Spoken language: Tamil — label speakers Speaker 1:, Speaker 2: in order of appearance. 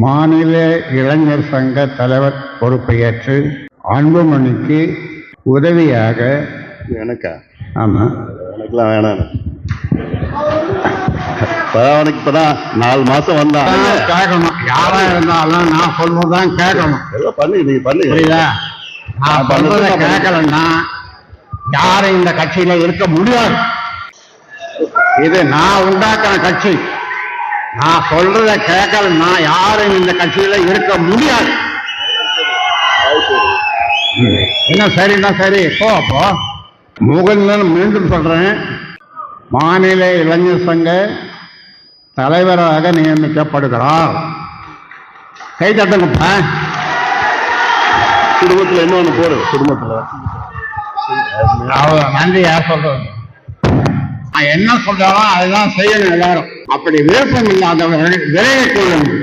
Speaker 1: மாநில இளைஞர் சங்க தலைவர் பொறுப்பை ஏற்று அன்புமணிக்கு உதவியாக
Speaker 2: எனக்கா?
Speaker 1: ஆமா,
Speaker 2: எனக்குலாம் வேணாம். அவனுக்கு இப்பதான் 4 மாசம் வந்தான்.
Speaker 1: கேட்கணும், யாரா இருந்தாலும் நான் சொல்றதுதான் கேட்கணும்.
Speaker 2: நீ பண்ணு,
Speaker 1: புரியுதா? நான் சொல்றத கேட்கலன்னா யாரும் இந்த கட்சியில இருக்க முடியாது. இது நான் உண்டாக்குற கட்சி. நான் சொல்றத கேட்கலன்னா யாரும் இந்த கட்சியில இருக்க முடியாது. என்ன சரின்னா சரி, அப்போ முகந்தன் மீண்டும் சொல்றேன், மாநில இளைஞர் சங்க தலைவராக நியமிக்கப்படுகிறார். கை தட்டுங்கப்பா.
Speaker 2: குடும்பத்துல இன்னொன்னு போடு. குடும்பத்துல
Speaker 1: நன்றி. யார் சொல்றது? நான் என்ன சொல்றாலும் அதுதான் செய்யணும் எல்லாரும். அப்படி விருப்பம் இல்லாதவர்கள் விலகிக் கொள்ளுங்கள்.